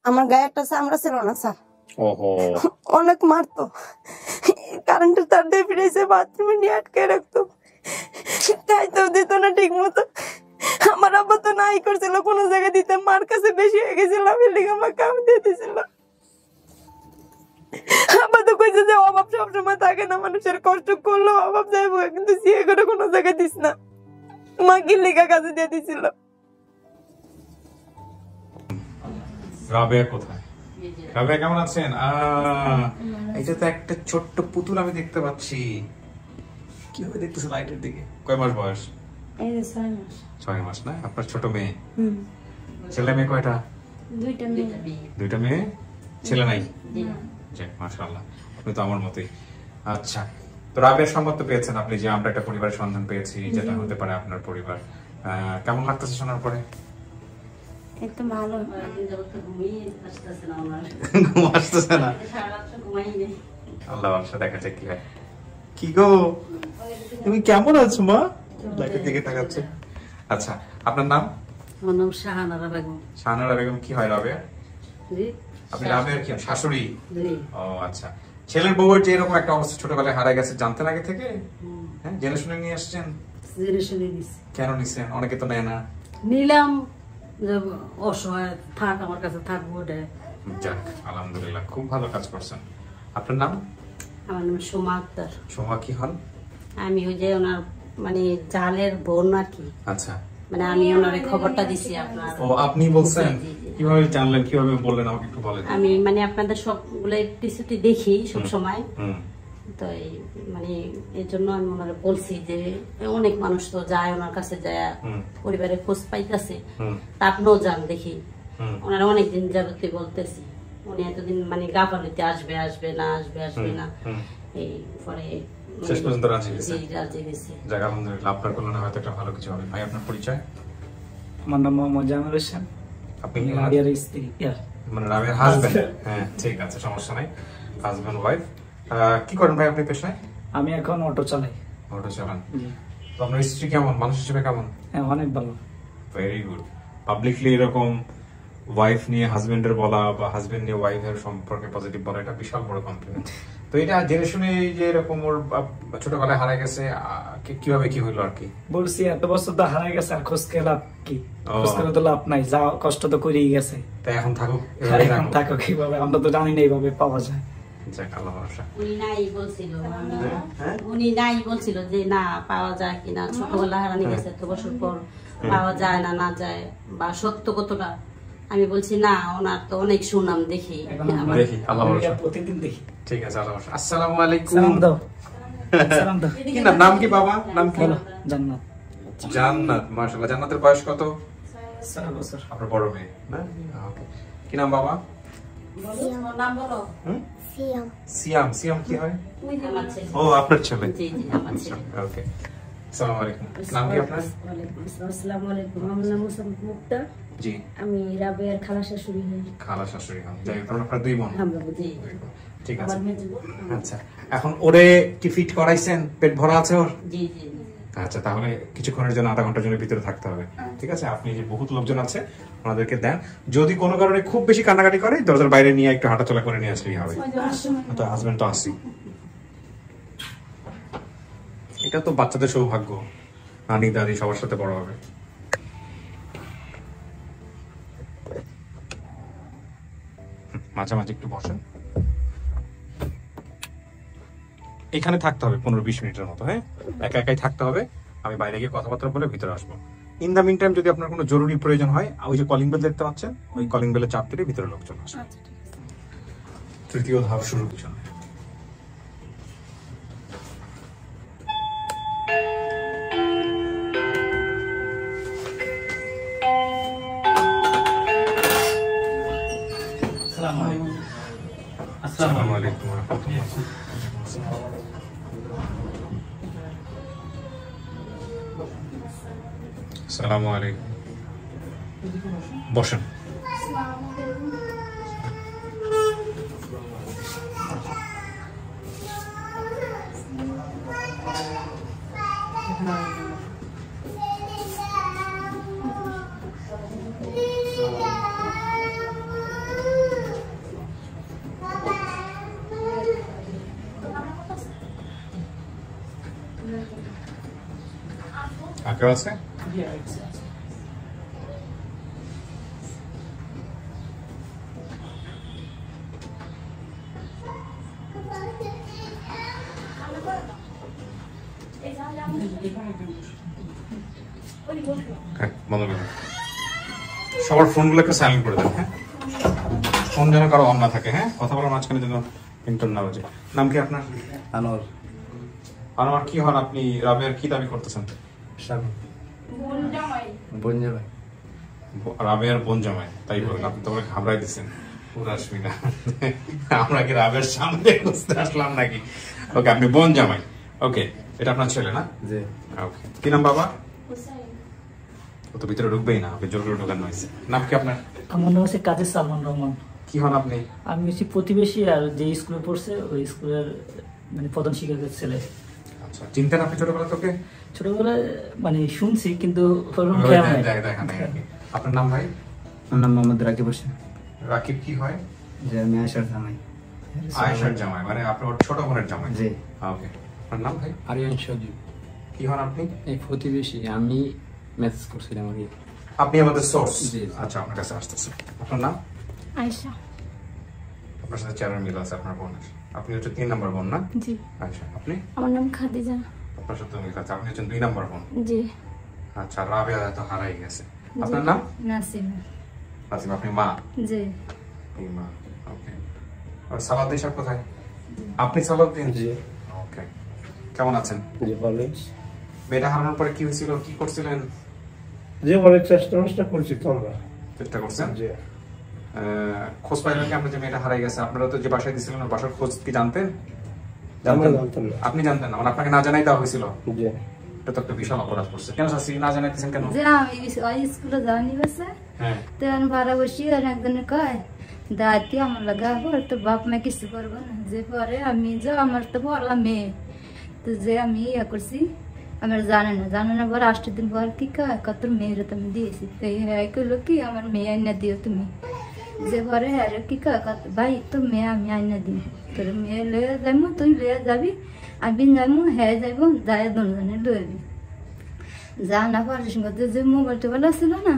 আমার গায়ে একটা চামড়া ছিল না স্যার। ওহো, অনেক মারতো, কারেন্টের তার দিয়ে ফিরেছে, বাথরুমে নিয়ে আটকে রাখতো, খাইতেও দিত না ঠিক মতো। আমার আব্বা তো নাই করছিল, কোনো জায়গায় দিতে, মার কাছে বেশি হয়ে গেছিল, বিল্ডিং আমার কাম দিয়ে দিছিল। আব্বা তো কইছে যে অভাব সবসময় থাকে না, মানুষের কষ্ট করলেও অভাব যাইব, কিন্তু সিয়ে করে কোনো জায়গায় দিস না। মা গিল্লিকা কাছে দিয়ে দিছিল। রাবেয়া কোথায়? রাবেয়া কেমন আছেন? এইটা তো একটা ছোট্ট পুতুল আমি দেখতে পাচ্ছি। কিভাবে দেখতেছো লাইটের দিকে? কয় মাস বয়স? এই যে 6 মাস। 6 মাস না? আপনার ছোট মেয়ে? ছেলে মেয়ে কয়টা? দুইটা মেয়ে। ছেলে নাই? যাক মাশাআল্লাহ, আপনি তো আমার মতোই। আচ্ছা, তো রাবেয়ার সংবাদ তো পেয়েছেন আপনি যে আমরা একটা পরিবারের সন্ধান পেয়েছি, যেটা হতে পারে আপনার পরিবার। কেমন লাগতেছে শোনার পরে? একদম ভালো। ঘুম আসতেছে না? আল্লাহ বাদশা, দেখা যাক কি হয়। কি গো, তুমি কেমন আছো মা? লাইটের দিকে তাকাচ্ছে। আচ্ছা, আপনার নাম? আমার নাম শাহানারা বেগম। শাহানারা বেগম কি হয় রাবেয়া? জি। আপনি রাবেয়ার কি শাশুড়ি? জি। ও আচ্ছা। ছেলের বউয়ের যে এরকম একটা অবস্থা ছোটবেলায় হারায় গেছে, জানতেন আগে থেকে? হ্যাঁ, জেনে শুনে নিয়ে আসছেন? জেনে শুনে নিছি। কেন নিছেন? অনেকে তো নেয় না। নিলাম, যে অসহায় থাক, আমার কাছে থাকবো ওটা। যাক আলহামদুলিল্লাহ, খুব ভালো কাজ করছেন। আপনার নাম? আমার নাম সোমা আক্তার। সোমা কি হন? আমি ওই যে ওনার মানে জালের বোন আর কি। আচ্ছা, মানে আমি ওনার খবরটা দিছি আপনার। ও আপনি বলছেন? কিভাবে জানলেন, কিভাবে বললেন আমাকে একটু বলেন। আমি মানে আপনাদের সবগুলো এপিসোডই দেখি সব সময়, তো মানে এর জন্য আমি ওনারে বলছি যে অনেক মানুষ তো যায় ওনার কাছে, যায় পরিবারের খোঁজ পাইতেছে, তা আপনিও যান দেখি। ওনারা অনেকদিন যাবতীয় বলতেছি, উনি এতদিন মানে গাফালিতে আসবে আসবে না, আসবে আসবে না, এই পরে শেষ পর্যন্ত রাজি হয়েছে। রাজি হয়েছে। যাক আলহামদুলিল্লাহ, আপনার কল্যাণে হয়তো একটা ভালো কিছু হবে। ভাই আপনার পরিচয়? আমার নাম মোহাম্মদ জামাল হোসেন। আপনি রাবিয়ার স্ত্রী, মানে রাবিয়ার হাজবেন্ড? হ্যাঁ ঠিক আছে, সমস্যা নাই, হাজবেন্ড ওয়াইফ। কি করেন ভাই আপনি পেশায়? আমি এখন অটো চালাই। অটো চালান? তো আপনার স্ত্রী কেমন, মানুষ হিসেবে কেমন? হ্যাঁ, অনেক ভালো। Very good. পাবলিকলি এরকম ওয়াইফ নিয়ে হাজবেন্ডের বলা বা হাজবেন্ড নিয়ে ওয়াইফের সম্পর্কে পজিটিভ বলা, এটা বিশাল বড় কমপ্লিমেন্ট। তো এটা জেনে শুনে যে এরকম ওর ছোটবেলায় হারায় গেছে, কিভাবে কি হইলো আর কি? বলছি এত বছর তো হারাই গেছে, আর খোঁজ লাভ কি? খোঁজ করে তো লাভ নাই, যা কষ্ট তো করেই গেছে। তাই এখন থাকুক। এখন থাকো কিভাবে, আমরা তো জানি না এইভাবে পাওয়া যায়। উনি নাই বলছিল যে না পাওয়া যায় কিনা, ছোটবেলা হারানি গেছে, এত বছর পর পাওয়া যায় না, না যায় বা সত্য কতটা। আমি বলছি না, ওনার তো অনেক সুনাম দেখি, প্রতিদিন দেখি। ঠিক আছে, আল্লাহ ভরসা। আসসালামু আলাইকুম। সালাম দাও, সালাম দাও। কি নাম কি বাবা? নাম কি? জান্নাত। জান্নাত, মাশাআল্লাহ। জান্নাতের বয়স কত? 4 বছর। আপনার বড় মেয়ে না? ওকে। কি নাম বাবা? নাম বলো। সিয়াম। সিয়াম, সিয়াম কি হয়? ও আপনার ছেলে। জি জি, আমার ছেলে। ওকে। আসসালামু আলাইকুম। নাম কি আপনার? আসসালামু আলাইকুম। আমার নাম মুক্তা। জি। আমি রাবেয়ার খালা শাশুড়ি হই। খালা শাশুড়ি হন। যাই হোক, আপনারা দুই বোন? আমরা জি। ঠিক আছে। আচ্ছা, এখন ওরে কি ফিট করাইছেন? পেট ভরা আছে ওর? জি জি। আচ্ছা, তাহলে কিছুক্ষণের জন্য, আধা ঘন্টার জন্য ভিতরে থাকতে হবে। ঠিক আছে, আপনি যে বহুত লোকজন আছে ওনাদেরকে দেন, যদি কোনো কারণে খুব বেশি কান্নাকাটি করে দরজার বাইরে নিয়ে একটু হাঁটাচলা করে নিয়ে আসলেই হবে। তো হাজবেন্ড তো আসি, এটা তো বাচ্চাদের সৌভাগ্য, নানি দাদি সবার সাথে বড় হবে। মাঝে মাঝে একটু বসেন, এখানে থাকতে হবে 15-20 মিনিটের মতো। হ্যাঁ, একা একাই থাকতে হবে, আমি বাইরে গিয়ে কথাবার্তা বলে ভিতরে আসবো। ইন দ্য মিন টাইম যদি আপনার কোনো জরুরি প্রয়োজন হয়, ওই যে কলিং বেল দেখতে পাচ্ছেন, ওই কলিং বেলে চাপ দিলে ভিতরে লোকজন আসবে। তৃতীয় ধাপ শুরু পিছনে। আসসালামু আলাইকুম ওয়া রাহমাতুল্লাহ। আসসালামু আলাইকুম। বসেন। কেউ আছে? হ্যাঁ, বন্ধ করুন। সবার ফোনগুলোকে সাইলেন্ট করে দেন। হ্যাঁ, ফোন যেন কারো অন না থাকে। হ্যাঁ, কথা বলার মাঝখানে যেন রিংটোন না বাজে। নাম কি আপনার? আনোয়ার। আনোয়ার, কি হন আপনি? রাবেয়ার কি দাবি করতেছেন? বোন জামাই। রাবেয়ার বোন জামাই, তাই বলেন? আপনি তো আমাকে ঘাবড়াই দিচ্ছেন। আমরা কি রাবেয়ার সামনে বুঝতে আসলাম নাকি? ওকে, আপনি বোন জামাই। ওকে, এটা আপনার ছেলে না? জি। ওকে, কি নাম বাবা? ও তো ভিতরে ঢুকবেই না, ওকে জোর করে ঢুকানো হয়েছে। নাম কি আপনার? আমার নাম হচ্ছে কাজী সালমান রহমান। কি হন আপনি? আমি হচ্ছি প্রতিবেশী, আর যে স্কুলে পড়ছে ওই স্কুলের মানে প্রধান শিক্ষকের ছেলে। আচ্ছা, চিনতেন আপনি ছোটবেলা তোকে? ছোটবেলায় মানে শুনছি, কিন্তু আপনার নাম ভাই? আমার নাম মোহাম্মদ রাকিব হোসেন। রাকিব কি হয়? যে আমি আয়শার জামাই। আয়েশার জামাই, মানে আপনার ছোট বোনের জামাই? জি। ওকে, আপনার নাম ভাই? আরিয়ান সজীব। কি হন আপনি? এই প্রতিবেশী, আমি মেসেজ করছিলাম আগে। আপনি আমাদের সোর্স? জি। আচ্ছা, আপনার কাছে আসতেছে। আপনার নাম? আয়েশা। আপনার সাথে চেহারার মিল আছে আপনার বোনের। আপনি হচ্ছে 3 নম্বর বোন না? জি। আচ্ছা, আপনি? আমার নাম খাদিজা। আপনার সাথে মিল আছে, আপনি হচ্ছেন 2 নম্বর বোন। জি। আচ্ছা, রাবেয়া তো হারাই গেছে। আপনার নাম? নাসিম। নাসিম, আপনি মা? জি। এই মা, ওকে। আর সালাউদ্দিন সাহেব কোথায়? আপনি সালাউদ্দিন? জি। ওকে, কেমন আছেন? জি, ভালো। মেয়েটা হারানোর পরে কি হয়েছিল, কি করছিলেন? যে অনেক চেষ্টা করছি তো আমরা। চেষ্টা করছেন? জি। খোঁজ পাইলেন কি আমরা যে মেয়েটা হারাই গেছে? আপনারা তো যে বাসায় দিছিলেন ওই বাসার খোঁজ কি জানতেন? আমরা জানতাম না। আপনি জানতেন না, মানে আপনাকে না জানাই দেওয়া হয়েছিল? জি। এটা তো একটা বিশাল অপরাধ করছে। কেন শাস্তি না জানাইতেছেন কেন? যে আমি ওই স্কুলে যাওয়ানি বসে হ্যাঁ। তো আমি ভাড়া বসি, আর একজন কয় দাঁতি আমার লাগাবো, তোর বাপ মা কিছু করবো না। যে পরে আমি যে আমার তো বলা মেয়ে, তো যে আমি ইয়ে করছি আমার জানে না পর 8 দিন পর কি কয় তোর মেয়েরে তো আমি দিয়েছি। তো হ্যাঁ কইলো কি আমার মেয়ে আইনা দিও তুমি। যে পরে হ্যাঁ কি কয় ভাই তোর মেয়ে আমি আইনা দিই, তোর মেয়ে লয়ে যাবো, তুই লয়ে যাবি, আমি যাবো, হ্যাঁ যাবো, যায় দুজনে লইবি। যা না পরের সঙ্গে যে মোবাইল টোবাইল ছিল না,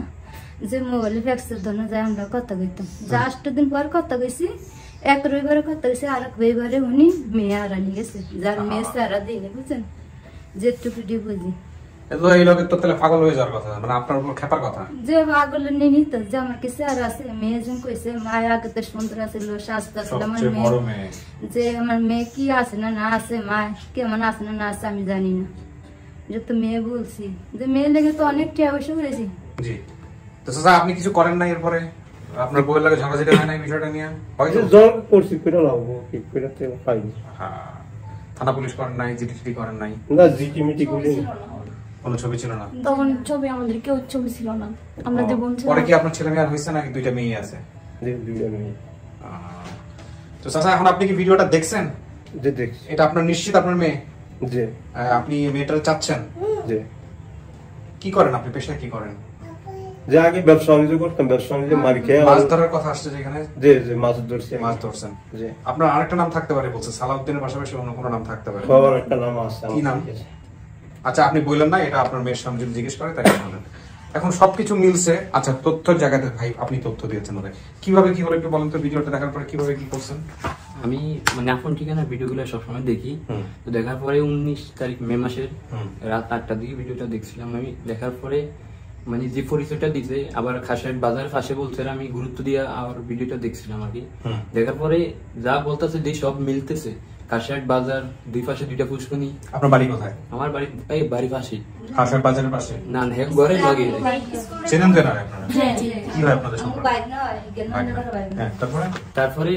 যে মোবাইলে ভ্যাক্সের জন্য যায় আমরা কথা কইতাম। যা 8 দিন পর কথা কইছি, এক রবিবারে কথা কইছি, আর এক রবিবারে উনি মেয়ে আর নিয়ে গেছে। যার মেয়ে সারা দিনে বুঝছেন, যেটুকু বুঝি এই লোকের তো তাহলে পাগল হয়ে যাওয়ার কথা, মানে আপনার উপর খেপার কথা। যে পাগল নেই তো, যে আমার কিছু আর আছে মেয়ে যেন কইছে মায় আগে তো সুন্দর আছিল, স্বাস্থ্য আছিল আমার মেয়ে, যে আমার মেয়ে কি আছে না না আছে, মায় কেমন আছে না না আছে আমি জানি না। যে তো মেয়ে বলছি যে মেয়ে লেগে তো অনেক টিয়া বসে করেছি। জি। তো চাচা আপনি কিছু করেন না এরপরে? আপনার বউয়ের লাগে ঝগড়াঝাটি হয় না এই বিষয়টা নিয়ে? হয়তো জল করছি, করে লাগবো কি করে তো পাইনি। হ্যাঁ, থানা পুলিশ করেন নাই, জিটি করেন নাই? না, জিটিমিটি করি কোনো ছবি ছিল না তখন, ছবি আমাদের কেউ ছবি ছিল না, আমরা যে বোন ছিল। পরে কি আপনার ছেলে মেয়ে আর হয়েছে নাকি 2টা মেয়ে আছে? দুইটা মেয়ে। তো চাচা এখন আপনি কি ভিডিওটা দেখছেন? যে দেখছি। এটা আপনার নিশ্চিত আপনার মেয়ে? জি। আপনি মেয়েটা চাচ্ছেন? জি। কি করেন আপনি, পেশায় কি করেন? যে আগে ব্যবসা বাণিজ্য করতাম, ব্যবসা বাণিজ্য মার খেয়ে মাছ ধরার কথা আসছে যেখানে? জি জি, মাছ ধরছি। মাছ ধরছেন? জি। আপনার আরেকটা নাম থাকতে পারে বলছে, সালাউদ্দিনের পাশাপাশি অন্য কোনো নাম থাকতে পারে? সবার একটা নাম আছে। কি নাম? আচ্ছা, আপনি বললেন না, এটা আপনার মেয়ের সামনে যদি জিজ্ঞেস করে তাই বলেন। এখন সবকিছু মিলছে। আচ্ছা, তথ্যের জায়গাতে ভাই আপনি তথ্য দিয়েছেন ওদের, কিভাবে কি হলো একটু বলেন তো? ভিডিওটা দেখার পরে কিভাবে কি করছেন? আমি মানে আপন ঠিকানা ভিডিওগুলো সবসময় দেখি। তো দেখার পরে 19 তারিখ মে মাসের রাত 8টার দিকে ভিডিওটা দেখছিলাম আমি। দেখার পরে মানে যে পরিচয়টা দিতে আবার খাসের বাজার পাশে বলছে, আমি গুরুত্ব দিয়ে আর ভিডিওটা দেখছিলাম আর কি। দেখার পরে যা বলতেছে যে সব মিলতেছে, কাশিয়াট বাজার, দুই পাশে 2টা পুষ্কনি। আপনার বাড়ি কোথায়? আমার বাড়ি এই বাড়ি পাশে, কাশিয়াট বাজারের পাশে। না ঘরে লাগে। চেনেন তো না আপনারা? কি হয় আপনাদের সম্পর্ক? তারপরে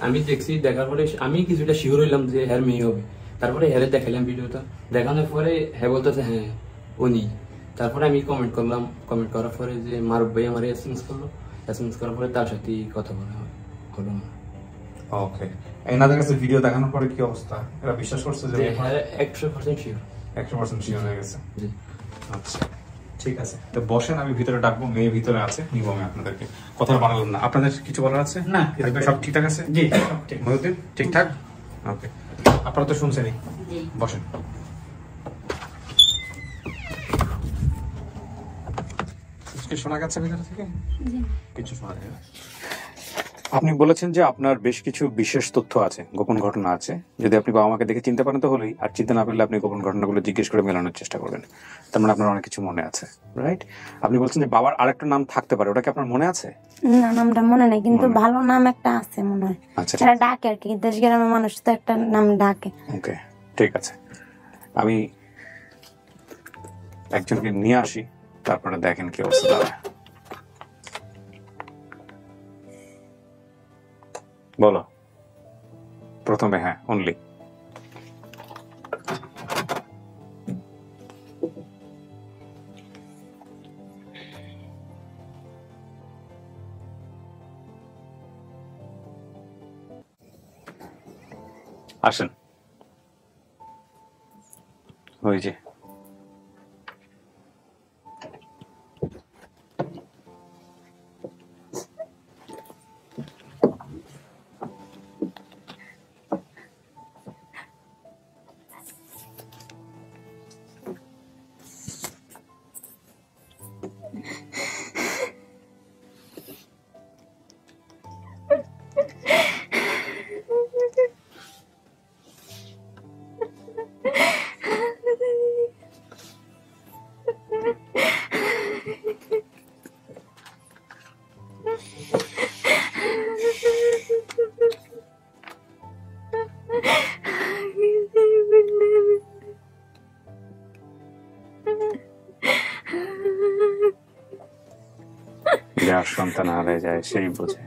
আমি দেখছি, দেখার পরে আমি কিছুটা শিওর হইলাম যে হ্যার মেয়ে হবে। তারপরে হ্যারে দেখালাম ভিডিওটা, দেখানোর পরে হ্যাঁ বলতেছে হ্যাঁ উনি। তারপরে আমি কমেন্ট করলাম, কমেন্ট করার পরে যে মারুফ ভাই আমার এসএমএস করলো, এসএমএস করার পরে তার সাথে কথা বলা হলো না। ওকে, এনাদের কাছে ভিডিও দেখানোর পরে কি অবস্থা? এরা বিশ্বাস করছে যে? হ্যাঁ 100% শিওর। 100% শিওর হয়ে গেছে। জি। আচ্ছা, ঠিক আছে, তো বসেন, আমি ভিতরে ডাকবো, মেয়ে ভিতরে আছে, নিব আমি আপনাদেরকে। কথা বানালাম না, আপনাদের কিছু বলার আছে? না, সব ঠিকঠাক আছে? জি সব ঠিক। মহিউদ্দিন ঠিকঠাক? ওকে, আপনারা তো শুনছেনই, বসেন। কি শোনা গেছে ভিতরে থেকে? জি কিছু শোনা যায় না। আপনি বলেছেন যে আপনার বেশ কিছু বিশেষ তথ্য আছে, গোপন ঘটনা আছে। যদি আপনি বাবা মাকে দেখে চিনতে পারেন তো হলেই, আর চিনতে না পারলে আপনি গোপন ঘটনাগুলো জিজ্ঞেস করে মেলানোর চেষ্টা করবেন। তার মানে আপনার অনেক কিছু মনে আছে, রাইট? আপনি বলছেন যে বাবার আরেকটা নাম থাকতে পারে, ওটা কি আপনার মনে আছে? না, নামটা মনে নেই, কিন্তু ভালো নাম একটা আছে মনে হয়। আচ্ছা, সেটা ডাকে আর কি, দেশ গ্রামের মানুষ তো একটা নাম ডাকে। ওকে, ঠিক আছে। আমি একজনকে নিয়ে আসি, তারপরে দেখেন কি অবস্থা দাঁড়ায়। বলো প্রথমে। হ্যাঁ, অনলি। আসেন। ওই যে যার সন্তান হারিয়ে যায় সেই বোঝে।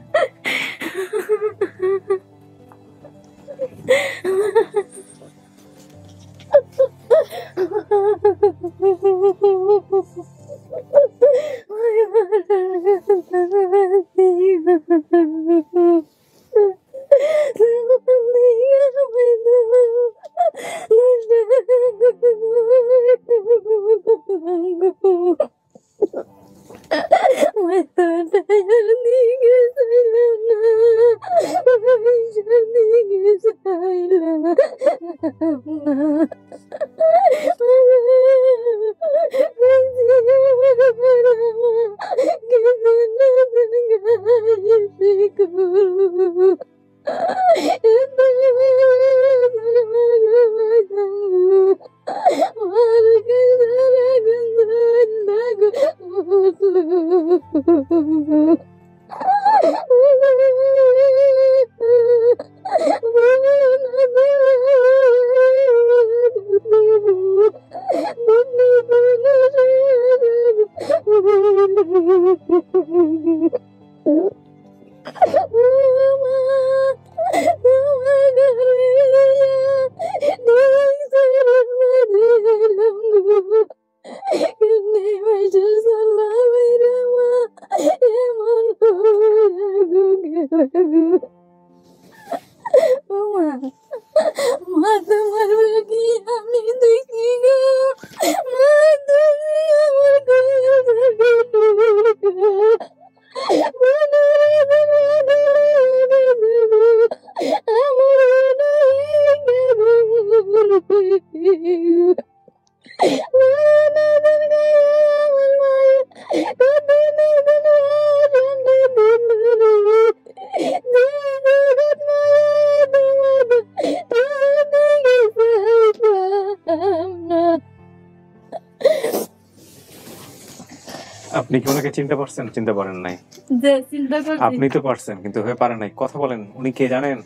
আপনি কি ওনাকে চিনতে পারছেন? চিনতে পারেন নাই? যে চিন্তা করছি আপনি তো পারছেন, কিন্তু হয়ে পারে নাই। কথা বলেন। উনি কে জানেন?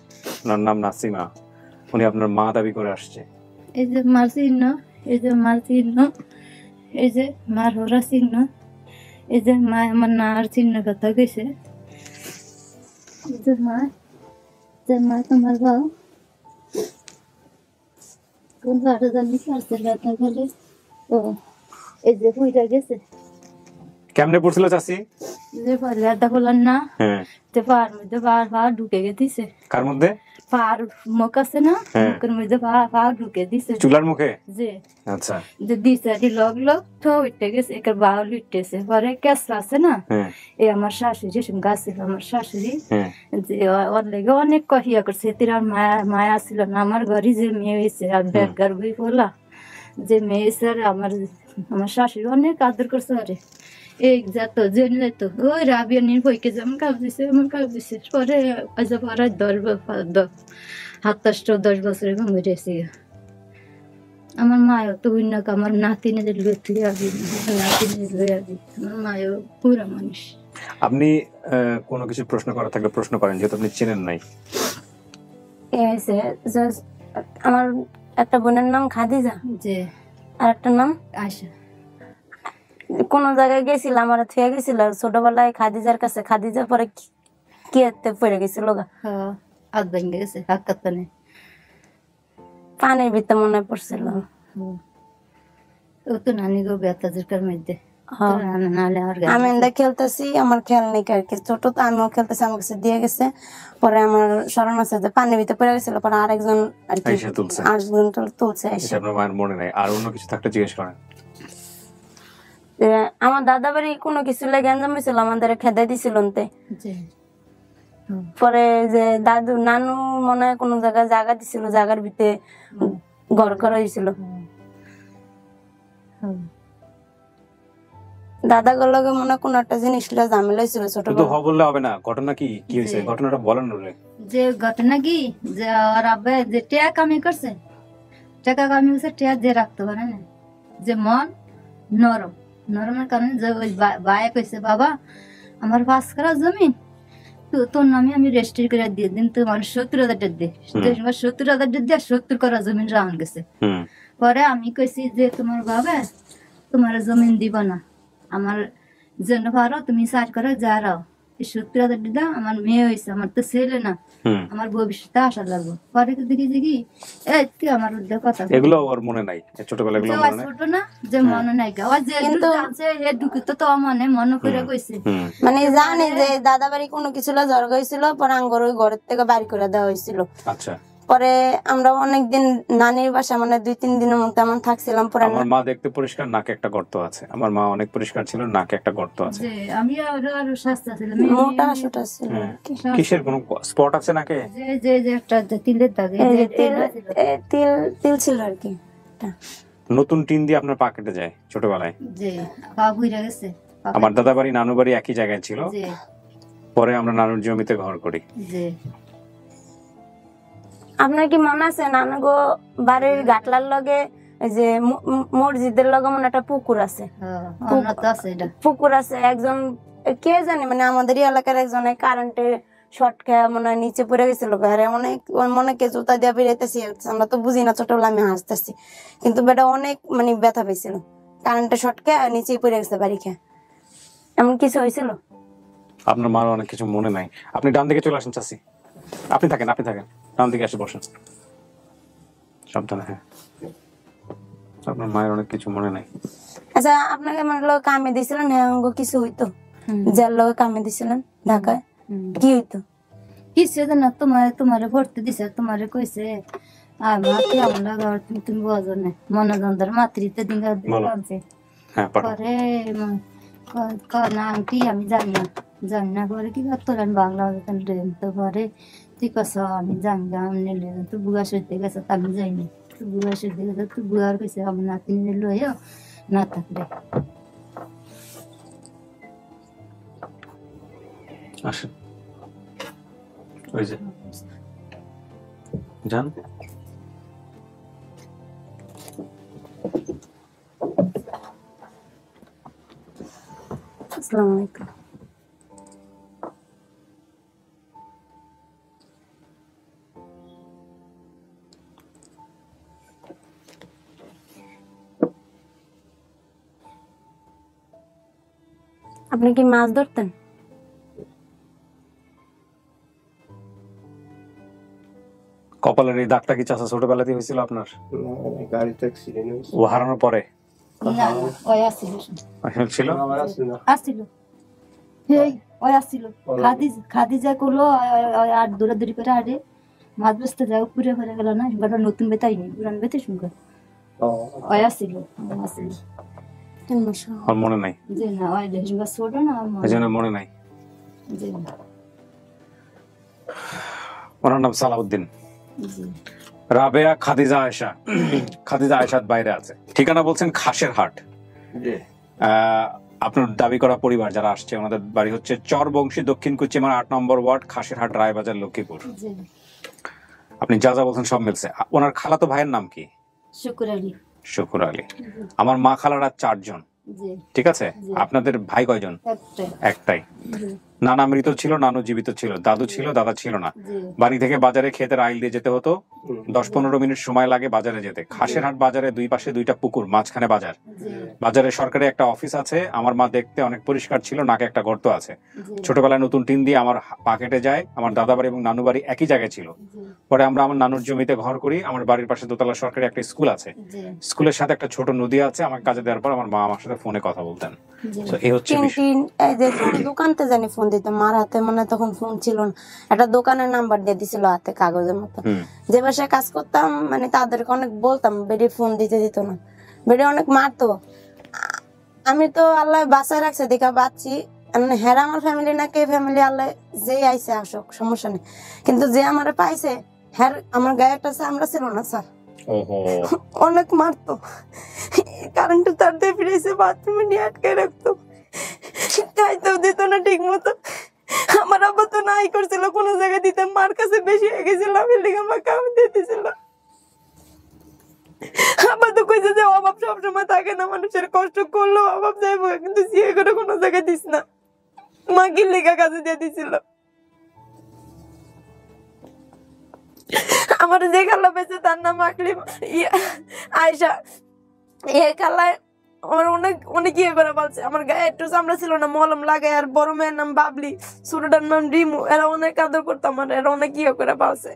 ওনার নাম নাসিমা। উনি আপনার মা দাবি করে আসছে। এই যে মার চিহ্ন, এই যে মার চিহ্ন, এই যে মার হরা চিহ্ন, এই যে মা আমার নার চিহ্ন কথা কইছে। এই যে মা তোমার বাবা কোন বাড়ি জানি পারছে ব্যথা করে। ও এই যে পুইটা গেছে। কেমনে পড়ছিল চাচি? যে পাল্লাটা বললাম না, হ্যাঁ, যে পার মধ্যে পা ঢুকে গেছে। কার মধ্যে? পার মুখ আছে না, মুখের মধ্যে পা ঢুকে দিছে চুলার মুখে। যে আচ্ছা, যে দিশারি লগ তো উঠে গেছে, একের বাউল উঠতেছে। পরে কেঁচা আছে না, এই আমার শাশুড়ি গাছ ছিল, আমার শাশুড়ি যে ওর লেগে অনেক কহিয়া করছে। তিরার মায়া ছিল না আমার ঘরে, যে মেয়ে হয়েছে আর বেকার বই বলা যে মেয়ে হয়েছে। আর আমার শাশুড়ি অনেক আদর করছে। আরে এই যত জেনে যেত ওই রাবিয়া নিয়ে বইকে যেমন কাজ দিছে এমন কাজ দিছে পরে আজ পরে 10 বছরের কম বেড়েছে আমার মায়ও তো অন্য আমার নাতিনের লুয়ে আবি নাতিনের লুয়ে আবি আমার মায়ও পুরা মানুষ। আপনি কোনো কিছু প্রশ্ন করা থাকলে প্রশ্ন করেন, যেহেতু আপনি চেনেন নাই। আমার একটা বোনের নাম খাদিজা, যে আর একটা নাম আয়শা। কোন জায়গায় গেছিলাম, আমার থুয়ে গেছিল ছোটবেলায় খাদিজার কাছে। খাদিজা পরে কি পড়ে গেছিল গা, হাত ভেঙে গেছে, হাত কাটতে পানির ভিতরে মনে পড়ছিল। ও তো নানি গো বেতাজের কার মধ্যে আমি খেলতেছি, আমার খেয়াল নেই আর কি, ছোট তো আমিও খেলতেছি, আমার কাছে দিয়ে গেছে। পরে আমার স্মরণ আছে যে পানির ভিতরে পড়ে গেছিল, পরে আরেকজন আর কি আরেকজন তুলছে। মনে নাই, আর অন্য কিছু থাকলে জিজ্ঞেস করেন। আমার দাদা বাড়ি কোনো কিছু লেগে গ্যাঞ্জাম হয়েছিল, আমাদের খেদাই দিছিল। পরে যে দাদু নানু মনে হয় কোনো জায়গায় জায়গা দিছিল, জায়গার ভিতরে ঘর করা হয়েছিল। দাদা গুলোকে মনে কোন একটা জিনিস ঝামেলা হয়েছিল ছোট। বললে হবে না, ঘটনা কি কি হয়েছে, ঘটনাটা বলেন। যে ঘটনা কি, যে আর আব্বা যে টিয়া কামি করছে, টাকা কামি করছে, টিয়া যে রাখতে পারে না, যে মন নরম নরমের কারণে যে ওই বায়ে কইছে বাবা আমার 5 কাঠা জমি তো তোর নামে আমি রেজিস্ট্রি করে দিয়ে দিন, তোমার 70,000 টাকা দে। 70,000 টাকা দিয়ে 70 কাঠা জমি রাউন্ড গেছে। পরে আমি কইছি যে তোমার বাবা তোমার জমিন দিব না, আমার জন্য পারো তুমি 4 কাঠা যা রাও, 70,000 টাকা আমার মেয়ে হয়েছে, আমার তো ছেলে না, আমার ভবিষ্যতে আশা লাগবে। পরে দেখি যে কি এই তুই আমার কথা এগুলো ওর মনে নাই, ছোটবেলা এগুলো মনে নাই, ছোট না যে মনে নাই গা, যে জানছে এ দুঃখিত তো মানে মনে করে কইছে, মানে জানে যে দাদা বাড়ি কোনো কিছু জ্বর হয়েছিল, পরে আঙ্গর ওই ঘরের থেকে বাড়ি করে দেওয়া হয়েছিল। আচ্ছা। পরে আমরা অনেকদিন নানির বাসা মানে 2-3 দিনের মতো এমন থাকছিলাম। পরে আমার মা দেখতে পরিষ্কার, নাকে একটা গর্ত আছে। আমার মা অনেক পরিষ্কার ছিল, নাকে একটা গর্ত আছে। যে আমি আরো স্বাস্থ্য ছিল, মোটা সোটা ছিল। কিসের কোনো স্পট আছে নাকে? যে যে একটা তিলের দাগ, তিল ছিল আর কি। নতুন টিন দিয়ে আপনার পা কেটে যায় ছোটবেলায়? যে পা বুইরা গেছে। আমার দাদা বাড়ি নানু বাড়ি একই জায়গায় ছিল, পরে আমরা নানুর জমিতে ঘর করি। যে আপনার কি মনে আছে নানু গো বাড়ির গাটলার লগে যে মসজিদের লগে মনে একটা পুকুর আছে? পুকুর আছে, একজন কে জানি মানে আমাদের এলাকার একজন কারেন্টে শর্ট খেয়ে মনে হয় নিচে পড়ে গেছিল। অনেক জুতা দিয়ে বেরোতেছি, আমরা তো বুঝি না, ছোটবেলা আমি হাসতেছি, কিন্তু বেটা অনেক মানে ব্যথা পেয়েছিল, কারেন্টে শর্ট খেয়ে নিচেই পড়ে গেছে বাড়ি খেয়ে। এমন কিছু হয়েছিল? আপনার মার অনেক কিছু মনে নাই। আপনি ডান দিকে চলে আসেন চাচি, আপনি থাকেন ডান দিকে এসে বসেন সাবধানে। হ্যাঁ, আপনার মায়ের অনেক কিছু মনে নাই। আচ্ছা, আপনাকে আমার লোক কামে দিয়েছিলেন, হ্যাঁ কিছু হইতো? যার লোক কামে দিয়েছিলেন ঢাকায় কি হইতো? কিছু না, তোমারে ভর্তি দিছে, তোমারে কইছে মাতৃ আমরা তুমি বোঝো না, মনোযন্ত্র মাতৃতে দিন পরে না আন্টি আমি জানি না, পরে কি তোলেন বাংলা তো পরে তুই কস আমি জানি না, আমি নিলে তো বুয়া সইতে গেছে, আমি যাইনি, তো বুয়া সইতে গেছে, তো বুয়ার কইছে আমার নাতি নিলে না থাকলে আসেন ওই যে যান। আসসালামু আলাইকুম। আপনি কি মাছ ধরতেন? কপালের এই দাগটা কি চাচা ছোটবেলাতেই হয়েছিল আপনার? গাড়িতে অ্যাক্সিডেন্ট হয়েছে। ও হারানোর পরে ছিল? খাদিজা করলো আর দৌড়াদৌড়ি করে আরে মাছ বসতে যাও পুরে হয়ে গেল না, এবার নতুন বেতাই নেই, পুরান বেতে শুনবে আসছিল মনে নাই যে না ছোট না মনে নাই। ওনার নাম সালাউদ্দিন, রাবেয়া খাদিজা আয়েশা। খাদিজা আয়েশার বাইরে আছে। ঠিকানা বলছেন খাসের হাট। আপনার দাবি করা পরিবার যারা আসছে ওনাদের বাড়ি হচ্ছে চরবংশী, দক্ষিণ কুচিমার 8 নম্বর ওয়ার্ড, খাসিরহাট, রায়বাজার, লক্ষ্মীপুর। জি আপনি যা যা বলছেন সব মিলছে। ওনার খালাতো ভাইয়ের নাম কি? শুকুর আলী। শুকুর আলী। আমার মা খালারা 4 জন, জি ঠিক আছে? আপনাদের ভাই কয়জন? একটাই। একটাই। জি নানা মৃত ছিল, নানু জীবিত ছিল, দাদু ছিল, দাদা ছিল না। জি বাড়ি থেকে বাজারে ক্ষেতের আইল দিয়ে যেতে হতো, 10-15 মিনিট সময় লাগে বাজারে যেতে। খাসিরহাট বাজারে দুই পাশে 2টা পুকুর, মাঝখানে বাজার। জি বাজারে সরকারি একটা অফিস আছে। আমার মা দেখতে অনেক পরিষ্কার ছিল, নাকে একটা গর্ত আছে। জি ছোটবেলায় নতুন টিন দিয়ে আমার পা কেটে যায়। আমার দাদা বাড়ি এবং নানু বাড়ি একই জায়গায় ছিল। জি পরে আমরা আমার নানুর জমিতে ঘর করি। আমার বাড়ির পাশে দোতলা সরকারি একটা স্কুল আছে। জি স্কুলের সাথে একটা ছোট নদী আছে। আমাকে কাজে দেওয়ার পর আমার মা আমার সাথে ফোনে কথা বলতেন। জি তো এই হচ্ছে বিষয়। টিন এই যে দোকানতে জানি ফোন দিত, মার হাতে মানে তখন ফোন ছিল না, একটা দোকানের নাম্বার দিয়ে দিছিল হাতে কাগজের মতো। যে বাসায় কাজ করতাম মানে তাদেরকে অনেক বলতাম, বেডি ফোন দিতে দিত না, বেডি অনেক মারতো। আমি তো আল্লাহ বাঁচায় রাখছে দেখা বাঁচছি। হ্যাঁ আমার ফ্যামিলি না কে ফ্যামিলি, আল্লাহ যে আইসে আসুক সমস্যা নেই, কিন্তু যে আমারে পাইছে হ্যাঁ আমার গায়ে একটা চামড়া ছিল না স্যার। ওহো, অনেক মারতো, কারেন্টের তার দিয়ে ফিরেছে, বাথরুমে নিয়ে আটকে রাখতো, খাইতেও দিত না ঠিক মতো। আমার আব্বা তো নাই করছিল কোনো জায়গায় দিতাম, মার কাছে বেশি হয়ে গেছিল, বিল্ডিং আমার কাম দিয়ে দিছিল। আব্বা তো কইছে যে অভাব সবসময় থাকে না, মানুষের কষ্ট করলেও অভাব যাইব, কিন্তু সিয়ে করে কোনো জায়গায় দিস না। মা গিল্লিকা কাজে দিয়ে দিছিল। আমার যে খালা পেয়েছে তার নাম আকলিম আয়সা। এই খালায় আমার অনেক অনেক ইয়ে করে বলছে, আমার গায়ে একটু চামড়া ছিল না, মলম লাগাই। আর বড় মেয়ের নাম বাবলি, ছোটটার নাম রিমু। এরা অনেক আদর করতো আমার, এরা অনেক ইয়ে করে পালছে।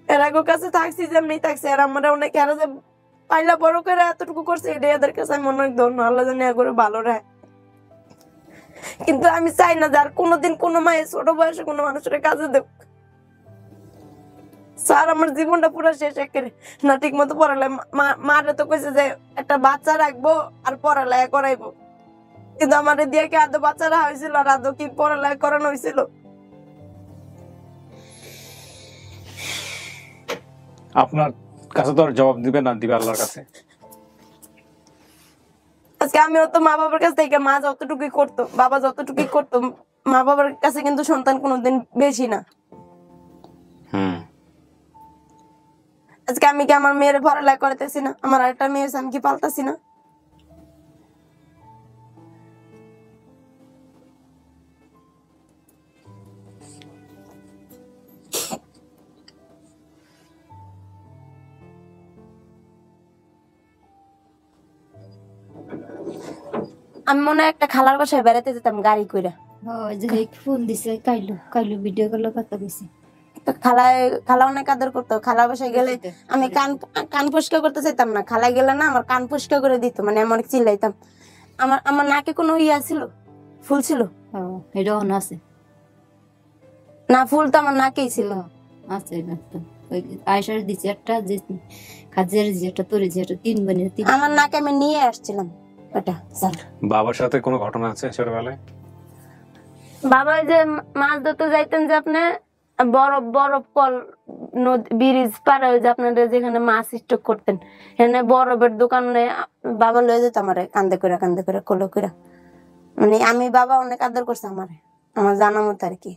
এর আগের কাছে থাকছি যেমনি থাকছে, আর আমার অনেক এরা যে পাইলা বড় করে এতটুকু করছে, এটা এদের কাছে আমি অনেক ধন্য, আল্লাহ জানি করে ভালো রাখে। কিন্তু আমি চাই না যে আর কোনোদিন কোনো মায়ের ছোট বয়সে কোনো মানুষের কাজে দেব। স্যার আমার জীবনটা পুরো শেষ একেবারে না, ঠিক মতো পড়ালে। মারে তো কইছে যে একটা বাচ্চা রাখবো আর পড়ালেখা করাইবো, কিন্তু আমার দিয়ে কি আদৌ বাচ্চা রাখা হয়েছিল আর আদৌ কি পড়ালেখা করানো হয়েছিল? আপনার কাছে তো আর জবাব দিবে না, দিবে আল্লাহর কাছে। আজকে আমিও তো মা বাবার কাছ থেকে, মা যতটুকুই করতো, বাবা যতটুকুই করতো, মা বাবার কাছে কিন্তু সন্তান কোনোদিন বেশি না। আজকে আমি কি আমার মেয়ের পড়ালেখা করতেছি না? আমার আরেকটা মেয়ে আছে, আমি কি পালতাছি না? আমি মনে হয় একটা খালার বাসায় বেড়াতে যেতাম গাড়ি করে। যে ফোন দিছে কাইলু ভিডিও কল কথা কইছে। তো খালা অনেক আদর করতো। খালা বাসায় গেলে আমি কান পরিষ্কার করতে চাইতাম না, খালায় গেলে না আমার কান পরিষ্কার করে দিত, মানে আমি অনেক চিল্লাইতাম। আমার নাকে কোনো ইয়া ছিল, ফুল ছিল? এটা অন আছে না, ফুল তো আমার নাকেই ছিল। আছে ওই আয়সার দিছে একটা, যে কাজের দিছে একটা, তোরে যে একটা, 3 বোনের 3। আমার নাকে আমি নিয়ে আসছিলাম ওটা স্যার। বাবার সাথে কোনো ঘটনা আছে ছোটবেলায়? বাবা যে মাছ ধরতে যাইতেন, যে আপনি বরফ বরফ কল ব্রিজ পার হয়ে যে আপনাদের যেখানে মাছ স্টক করতেন, এখানে বরফের দোকানে বাবা লয়ে যেত আমারে কান্দে করে কোলো করে। মানে আমি বাবা অনেক আদর করছে আমারে, আমার জানা মতো আর কি।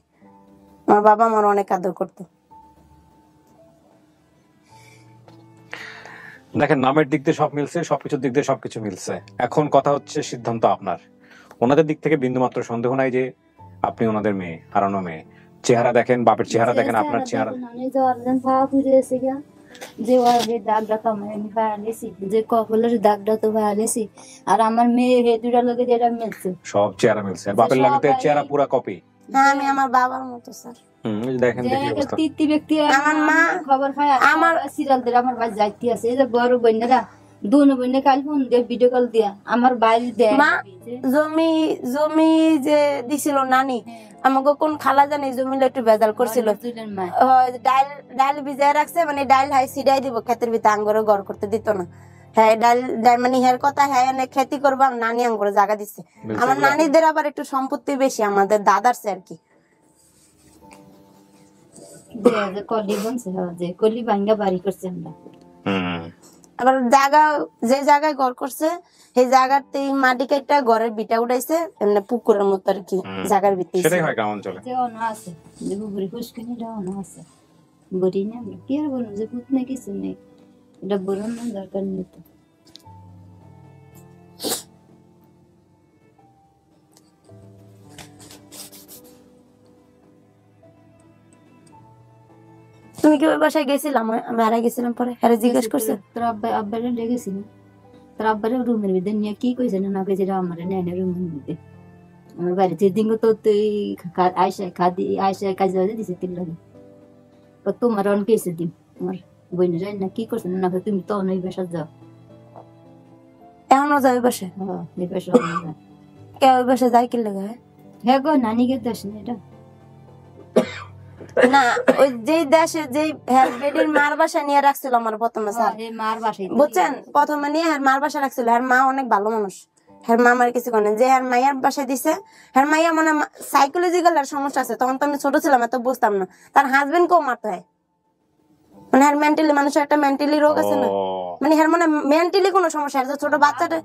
আমার বাবা আমার অনেক আদর করতো। দেখেন, নামের দিক দিয়ে সব মিলছে, সবকিছুর দিক দিয়ে সবকিছু মিলছে। এখন কথা হচ্ছে সিদ্ধান্ত আপনার। ওনাদের দিক থেকে বিন্দুমাত্র সন্দেহ নাই যে আপনি ওনাদের মেয়ে, হারানো মেয়ে। চেহারা দেখেন, বাপের চেহারা দেখেন, আপনার চেহারা। যে দাগটা তো আমি ভাইয়ালেছি, যে কপালের দাগটা তো ভাইয়ালেছি, আর আমার মেয়ে হে দুটা লোকে যেটা মিলছে, সব চেহারা মিলছে। বাপের লাগে চেহারা পুরা কপি। হ্যাঁ, আমি আমার বাবার মতো স্যার। দেখেন দেখি অবস্থা। তৃতীয় ব্যক্তি আমার মা খবর পায়, আমার সিরিয়ালদের আমার ভাই যাইতে আছে। এই যে বড় বোনেরা দুনো বোনে কাল ফোন দিয়ে ভিডিও কল দিয়া আমার বাইরে দেয়। মা জমি যে দিছিল নানি, আমাকে কোন খালা জানি জমিলে একটু বেজাল করছিল, ডাল ভিজায় রাখছে, মানে ডাল হাই সিডাই দিব ক্ষেতের ভিতরে, আঙ্গরে ঘর করতে দিত না। হ্যাঁ, ডাল মানে হের কথা, হ্যাঁ অনেক খেতি করবো, নানি আঙ্গরে জায়গা দিচ্ছে। আমার নানিদের আবার একটু সম্পত্তি বেশি আমাদের দাদার চেয়ে আর কি। কলি বনছে, যে কলি ভাঙ্গা বাড়ি করছে আমরা। আবার জায়গা যে জায়গায় ঘর করছে সেই জায়গাতে মাটি কাটা ঘরের বিটা উঠাইছে, এমনি পুকুরের মতো আর কি জায়গার ভিতরে। সেটাই হয় গ্রাম অঞ্চলে। যে অন্য আছে যে পুকুরে ফুসকানিটা অন্য আছে বড়ি না, আমরা কি আর বলবো যে পুত না কিছু নেই, এটা বড় না দরকার নেই তো। তুমি কি ওই বাসায় গেছিলাম? আমি আর গেছিলাম, পরে হ্যাঁ জিজ্ঞেস করছে তোর আব্বারে ডেকেছি না, তোর আব্বারে রুমের ভিতরে নিয়ে কি কইছে না কইছে আমার নেয় না রুমের ভিতরে। আমার বাড়িতে দিন তো তুই আয়সা কাজে দিছে তিন লাগে তোমার অন কেছে দিন আমার বইনে যাই না কি করছে না তুমি তো অনেক বাসা যাও। এখনো যাই বাসে? হ্যাঁ এই বাসা কে ওই বাসে যাই কি লাগে? হ্যাঁ গো নানি কে দেশ না এটা না, ওই যে দেশে যে বেডির মার বাসা নিয়ে রাখছিল আমার প্রথমে স্যার, মার বাসায় বুঝছেন, প্রথমে নিয়ে হ্যাঁ মার বাসা রাখছিল। হ্যাঁ মা অনেক ভালো মানুষ, হ্যাঁ মা আমার কিছু করে যে হ্যাঁ মাইয়ার বাসায় দিছে। হ্যাঁ মাইয়া মানে সাইকোলজিক্যাল আর সমস্যা আছে, তখন তো আমি ছোট ছিলাম, এত বুঝতাম না। তার হাজবেন্ড কেও মারতে হয়, মানে হ্যাঁ মেন্টালি, মানুষের একটা মেন্টালি রোগ আছে না, মানে হ্যাঁ মানে মেন্টালি কোনো সমস্যা। ছোট বাচ্চাটা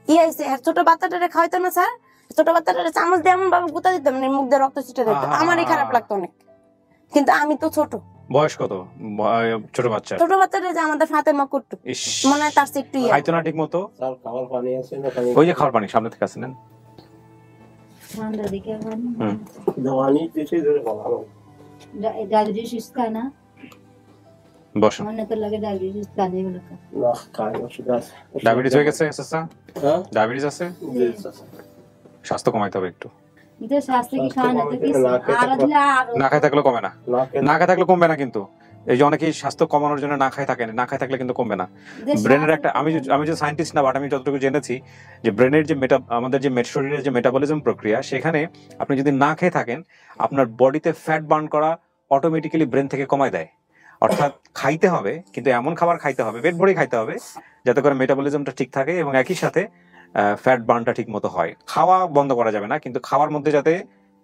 কি হয়েছে, ছোট বাচ্চাটারে খাওয়াইতো না স্যার, ছোট বাচ্চাটারে চামচ দিয়ে এমন ভাবে গুতা দিতাম মানে মুখ দিয়ে রক্ত ছিটে দিত, আমারই খারাপ লাগতো অনেক। কিন্তু আমি তো ছোট। বয়স কত ছোট বাচ্চা? ছোট বাচ্চাটা যে আমাদের ফাতেমা কুট্টু, মনে হয় তার চেয়ে একটু খাইতো না ঠিক মতো। স্যার খাবার পানি আছে না? ওই যে খাবার পানি সামনে থেকে আছে নেন। ঠান্ডা দিকে দওয়ানি দিতে ধরে ভালো ডায়াবেটিস কানা বসো। মনে তো লাগে ডায়াবেটিস কানে বলে না খাই ওষুধ আছে। ডায়াবেটিস হয়ে গেছে চাচা? হ্যাঁ ডায়াবেটিস আছে, জি স্যার। স্বাস্থ্য কমাইতে হবে একটু। এটা শাস্তি কি খানা তো কিছু আর দিলে আর না খাই থাকলে কমে না, না খাই থাকলে কমবে না। কিন্তু এই যে অনেকেই স্বাস্থ্য কমানোর জন্য না খাই থাকেন, না খাই থাকলে কিন্তু কমবে না। ব্রেনের একটা আমি যে সায়েন্টিস্ট না, বাট আমি যতটুকু জেনেছি যে ব্রেনের যে আমাদের যে শরীরের যে মেটাবলিজম প্রক্রিয়া, সেখানে আপনি যদি না খেয়ে থাকেন আপনার বডিতে ফ্যাট বার্ন করা অটোমেটিক্যালি ব্রেন থেকে কমায় দেয়। অর্থাৎ খাইতে হবে, কিন্তু এমন খাবার খাইতে হবে, পেট ভরে খাইতে হবে যাতে করে মেটাবলিজমটা ঠিক থাকে এবং একই সাথে ফ্যাট বার্নটা ঠিক মতো হয়। খাওয়া বন্ধ করা যাবে না, কিন্তু খাওয়ার মধ্যে যাতে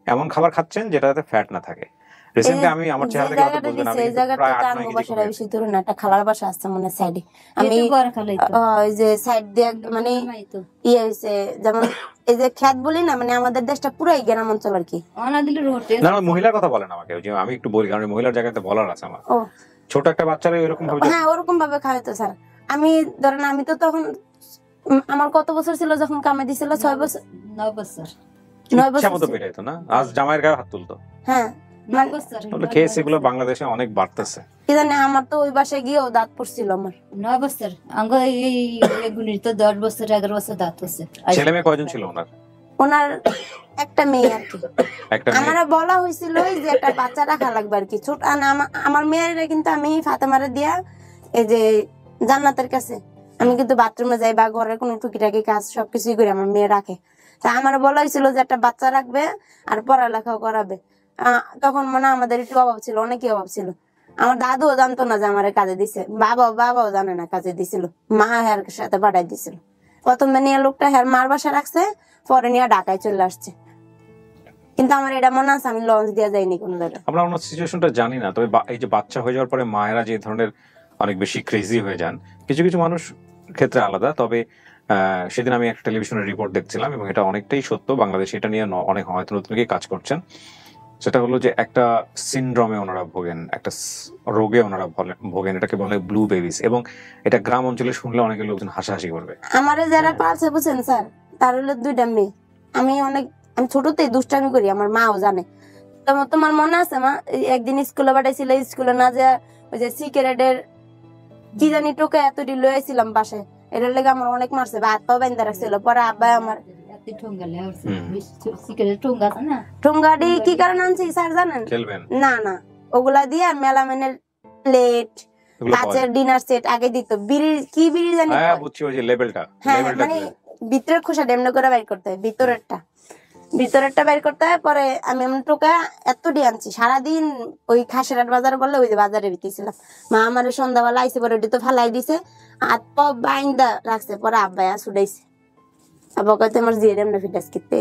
এমন খাবার খাচ্ছেন যেটাতে ফ্যাট না থাকে। রিসেন্টলি আমি আমার চেহারা দেখে হয়তো বুঝবেন, আমি প্রায় 8-9 কেজি কমে গেছি। একটা খালার বাসা আছে মানে সাইডে, আমি ওই যে সাইড দিয়ে মানে ইয়ে হয়েছে, যেমন এই যে খ্যাত বলি না, মানে আমাদের দেশটা পুরাই গ্রাম অঞ্চল আর কি। না না, মহিলার কথা বলেন আমাকে, ওই যে আমি একটু বলি কারণ মহিলার জায়গাতে বলার আছে আমার। ছোট একটা বাচ্চারা এরকম ভাবে, হ্যাঁ ওরকম ভাবে খাওয়াইতো স্যার। আমি ধরেন আমি তো তখন আমার কত বছর ছিল যখন কামে দিছিল? 6 বছর 9 বছর। 9 বছর মতো পেটাইতো না, আজ জামাইয়ের গায়ে হাত তুলতো। হ্যাঁ তাহলে কেস এগুলো বাংলাদেশে অনেক বাড়তেছে। কি জানি, আমার তো ওই বাসায় গিয়েও দাঁত পড়ছিল আমার। 9 বছর আঙ্গ এগুলির তো 10 বছর 11 বছর দাঁত হচ্ছে। ছেলে মেয়ে কয়জন ছিল ওনার? ওনার একটা মেয়ে আর কি। একটা মেয়ে। আমারে বলা হয়েছিল যে একটা বাচ্চা রাখা লাগবে আর কি, ছোট। আমার মেয়েরা কিন্তু আমি ফাতেমারে দিয়া এই যে জান্নাতের কাছে আমি কিন্তু বাথরুমে যাই বা ঘরের কোনো টুকিটাকি কাজ সবকিছুই করি, আমার মেয়ে রাখে। তা আমার বলা হয়েছিল যে একটা বাচ্চা রাখবে আর পড়ালেখাও করাবে। তখন মানে আমাদের একটু অভাব ছিল, অনেকই অভাব ছিল। আমার দাদুও জানতো না যে আমার কাজে দিছে, বাবাও জানে না কাজে দিছিল, মা হ্যার সাথে পাঠাই দিছিল। প্রথমে নিয়ে লোকটা হ্যার মার বাসা রাখছে, পরে নিয়ে ঢাকায় চলে আসছে। কিন্তু আমার এটা মনে আছে আমি লঞ্চ দিয়ে যাইনি কোনো জায়গায়। আমরা ওনার সিচুয়েশনটা জানি না, তবে এই যে বাচ্চা হয়ে যাওয়ার পরে মায়েরা যে ধরনের অনেক বেশি ক্রেজি হয়ে যান, কিছু কিছু মানুষ ক্ষেত্রে আলাদা। তবে সেদিন আমি একটা টেলিভিশনের রিপোর্ট দেখছিলাম এবং এটা অনেকটাই সত্য, বাংলাদেশে এটা নিয়ে অনেক হয়তো নতুন কাজ করছেন। সেটা হলো যে একটা সিনড্রোমে ওনারা ভোগেন, একটা রোগে ওনারা ভোগেন, এটাকে বলে ব্লু বেবিস। এবং এটা গ্রাম অঞ্চলে শুনলে অনেকে লোকজন হাসাহাসি করবে। আমারে যারা পালছে বুঝছেন স্যার, তার হলো 2টা মেয়ে। আমি ছোটতেই দুষ্টামি করি, আমার মাও জানে। তোমার মনে আছে মা, একদিন স্কুলে পাঠাইছিল, স্কুলে না যে ওই যে সিগারেটের কি জানি টোকা এতটি লইয়াছিলাম বাসায়, এটার লেগে আমার অনেক মারছে, হাত পা বাইন্ধা রাখছিল। পরে আব্বা আমার ঠোঙ্গাটি কি কারণে আনছি স্যার জানেন? না না, ওগুলা দিয়ে মেলামেনের প্লেট, কাচের ডিনার সেট আগে দিত। বিড়ি কি বিড়ি জানি, হ্যাঁ মানে ভিতরের খোসা ডেমনে করে বাইর করতে হয়, ভিতরেরটা বাইর করতে হয়। পরে আমি এমন টোকা এতটি আনছি, সারাদিন ওই খাসেরাট বাজারে বললে ওই যে বাজারে বিতেছিলাম। মা আমার সন্ধ্যাবেলা আইসে, পরে ওটি তো ফালাই দিছে, হাত পা বাইন্দা রাখছে। পরে আব্বাই ছুটাইছে, আব্বা কইতে আমার জিয়ে ডেমনে ফিটাস কিতে।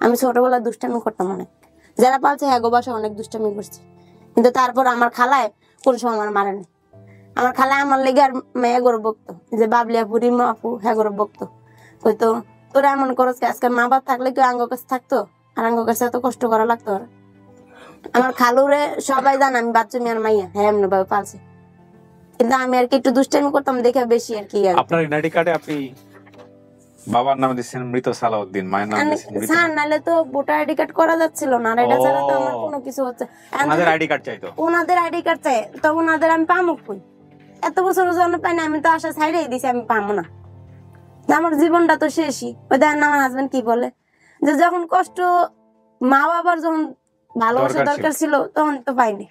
আমি ছোটবেলা দুষ্টামি করতাম অনেক, যারা পালছে হ্যাঁ গো বাসা অনেক দুষ্টামি করছে, কিন্তু তারপর আমার খালায় কোন সময় আমার মারে না। আমার খালা আমার লেগে আর মেয়ে গরু বকতো যে বাবলিয়া পুরি মা আপু হ্যাঁ গরু বকতো কইতো তোরা এমন করস আজকে মা বাপ থাকলে কেউ আঙ্গ কাছে থাকতো আর আঙ্গ কাছে এত কষ্ট করা লাগতো আর আমার খালুরে সবাই জানে আমি বাচ্চা মেয়ের মাইয়া হ্যাঁ এমন ভাবে পালছে কিন্তু আমি আর কি একটু দুষ্টামি করতাম দেখে বেশি আর কি আপনার আইডি কার্ডে আপনি বাবার নাম দিয়েছেন মৃত সালাউদ্দিন, মায়ের নাম দিয়েছেন মৃত। স্যার নালে তো ভোটার আইডি কার্ড করা যাচ্ছিল না, আর এটা ছাড়া তো আমার কোনো কিছু হচ্ছে। ওনাদের আইডি কার্ড চাইতো, ওনাদের আইডি কার্ড চাই, তো ওনাদের আমি পামো কই? এত বছর জন্য পাই না, আমি তো আশা ছাইড়াই দিছি আমি পাবো না। আমার জীবনটা তো শেষই। ওই দেখেন আমার হাজবেন্ড কি বলে যে যখন কষ্ট মা বাবার যখন ভালোবাসা দরকার ছিল তখন তো পাইনি।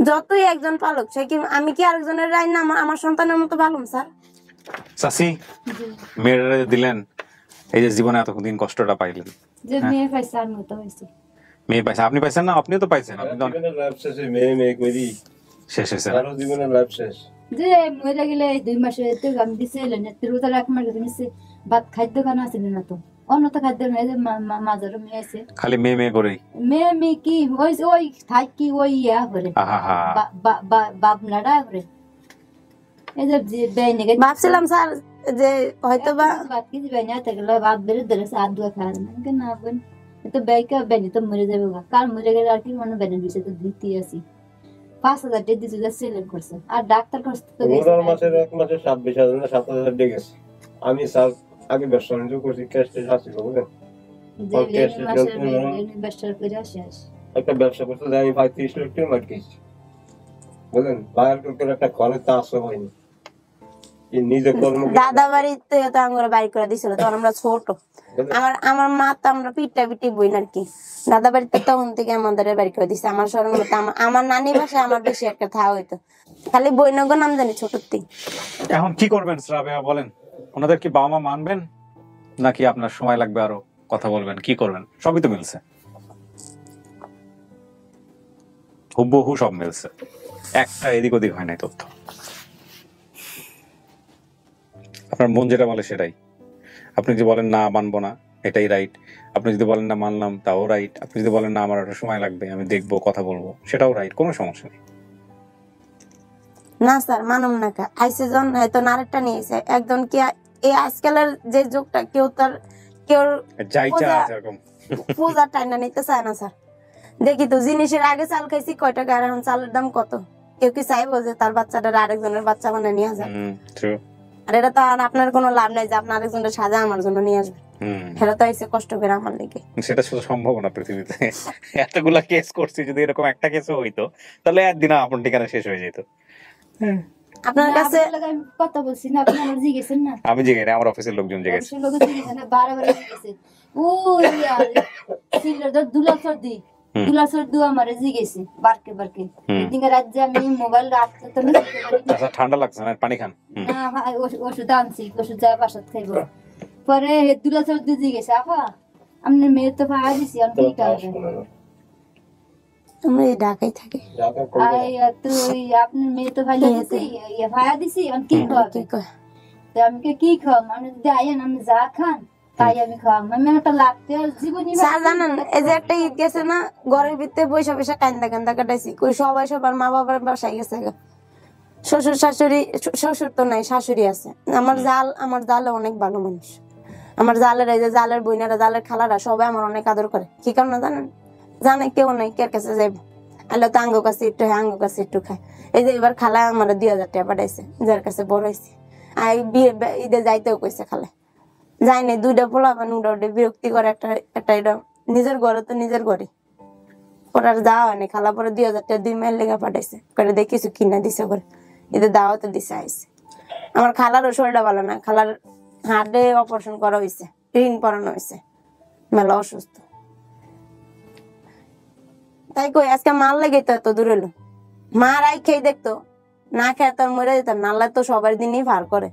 যতই একজন পালক সে কি আমি কি আরেকজনের রাই না আমার সন্তানের মতো ভালো স্যার? চাচি মেয়েরা দিলেন এই যে জীবনে এতদিন কষ্টটা পাইলেন, যে মেয়ে পাইছে আর মতো হয়েছে। মেয়ে পাইছে, আপনি পাইছেন না? আপনিও তো পাইছেন, আপনি তো মেয়ে করি শেষ হয়েছে আরো জীবনের লাইফ শেষ। যে মরে গেলে 2 মাসে তো আমি দিছে এলেন তিরুতার এক মাস দিছে ভাত খাদ্য খানা আছে না, তো অন্য তো খাদ্য নাই যে মাজার মেয়ে আছে খালি মেয়ে মেয়ে করেই মেয়ে কি ওই থাকি ওই ইয়া করে বাপ নাড়া করে। এই যে বেনে ভাবছিলাম স্যার যে হয়তো বা বাপ কি বেনে থাকলে বাপ বেরে ধরে আর দুয়া খায় না কেন না বোন তো বেকা বেনে তো মরে যাবে কাল মরে গেলে আর কি মনে বেনে দিছে তো দিতে আসি 5,000 টাকা দিতে সেলেক্ট করছে আর ডাক্তার করতে তো মাসের এক মাসে 26,000 না 7,000 টাকা গেছে। আমি স্যার আগে ব্যবসা বাণিজ্য করছি, ক্যাশ টেশ আসি বুঝলেন, একটা ব্যবসা করতে যাই আমি 35 লাখ টাকা মার্কেছি বুঝলেন, বাইরের করে একটা ঘরে তা আসে হয়নি নিজে কর্ম। দাদা বাড়িতে তো আমরা বাড়ি করে দিছিল তখন আমরা ছোট, আমার মা তো আমরা পিটি বই আর কি। দাদা বাড়িতে তখন থেকে আমাদের বাড়ি করে দিছে। আমার স্মরণ মতো আমার নানি বাসায় আমার বেশি একটা থা হইতো, খালি বইনগর নাম জানি ছোটর থেকে। এখন কি করবেন শ্রাবেয়া বলেন? ওনাদের কি বাবা মা মানবেন নাকি আপনার সময় লাগবে, আরো কথা বলবেন? কি করবেন? সবই তো মিলছে, হুবহু সব মিলছে, একটা এদিক ওদিক হয় নাই তথ্য। আপনার মন যেটা বলে সেটাই। আপনি যদি বলেন না মানবো না, এটাই রাইট। আপনি যদি বলেন না মানলাম, তাও রাইট। আপনি যদি বলেন না আমার একটা সময় লাগবে, আমি দেখবো, কথা বলবো, সেটাও রাইট, কোনো সমস্যা নেই। না স্যার মানুম না কা আইসে জন হয়তো নারেরটা নিয়েছে একজন কি এই আজকালের যে যুগটা কেউ তার কেউ পূজার টাইনা নিতে চায় না স্যার। দেখি তো জিনিসের আগে চাল খাইছি কয় টাকা, আর এখন চালের দাম কত? কেউ কি চাইবো যে তার বাচ্চাটা আরেকজনের বাচ্চা বানিয়ে নিয়ে যায়? আর এটা তো আর আপনার কোনো লাভ নাই যে আপনার আরেকজনের সাজা আমার জন্য নিয়ে আসবে। এটা তো এসে কষ্ট করে আমার লেগে, সেটা শুধু সম্ভব না পৃথিবীতে। এতগুলা কেস করছি, যদি এরকম একটা কেসও হইতো তাহলে একদিন আপন ঠিকানা শেষ হয়ে যেত। আপনার কাছে কথা বলছি না, আপনি আমার জিজ্ঞেসেন না, আমি জিজ্ঞেস আমার অফিসের লোকজন জিজ্ঞেস বারে জিজ্ঞেসে ও দুলাসর দু আমারে জিজ্ঞেসে বারকে বারকে এদিকে রাজ্যে আমি মোবাইল রাখতে তো আচ্ছা ঠান্ডা লাগছে না, পানি খান। না ওষুধ আনছি, ওষুধ যা বাসাত খাইবো। পরে দুলাসর দু জিজ্ঞেসে আপা আপনার মেয়ে তো ভাড়া দিছি আর কি কারণে তুমি ঢাকায় থাকে তুই আপনার মেয়ে তো ভালো দিছি ভাড়া দিছি আর কি খাওয়াবে? তো আমি কি খাওয়াম? আমি যদি আইন আমি যা খান তাই আমি খাওয়াম, আমি একটা লাগতে জীবনী। স্যার জানেন এই যে একটা ঈদ গেছে না, ঘরের ভিতরে বৈশা বৈশা কান্দা কান্দা কাটাইছি, কই সবাই সবার মা বাবার বাসায় গেছে, শ্বশুর শাশুড়ি, শ্বশুর তো নাই শাশুড়ি আছে। আমার জালে অনেক ভালো মানুষ, আমার জালের এই যে জালের বইনারা জালের খালারা সবাই আমার অনেক আদর করে। কি কারণে জানেন? জানে কেউ নাই কের কাছে যাইব, আল্লাহ তো আঙ্গ কাছে একটু হয়, আঙ্গ কাছে একটু খায়। এই যে এবার খালা আমার 2,000 টাকা পাঠাইছে, যার কাছে বড় হয়েছে। আর বিয়ে ঈদে যাইতেও কইছে খালা, যাই নাই। 2টা পোলা উঠে বিরক্তি করে একটা এটা নিজের ঘরে তো নিজের ঘরে ওরা যাওয়া হয়নি। খালা পরে 2,000 টাকা 2 মাইল লেগে পাঠাইছে, করে দেখি কিছু কিনা দিছে করে ঈদে দাওয়াতে দিছে আইসে। আমার খালারও শরীরটা ভালো না, খালার হার্টে অপারেশন করা হয়েছে, রিং পরানো হয়েছে, মেলা অসুস্থ। তাই কই আজকে মাল লেগে তো এত দূর এলো, মা রাই খেয়ে দেখতো, না খেয়ে তো মরে যেতাম, নাল্লা তো সবার দিনই ভার করে।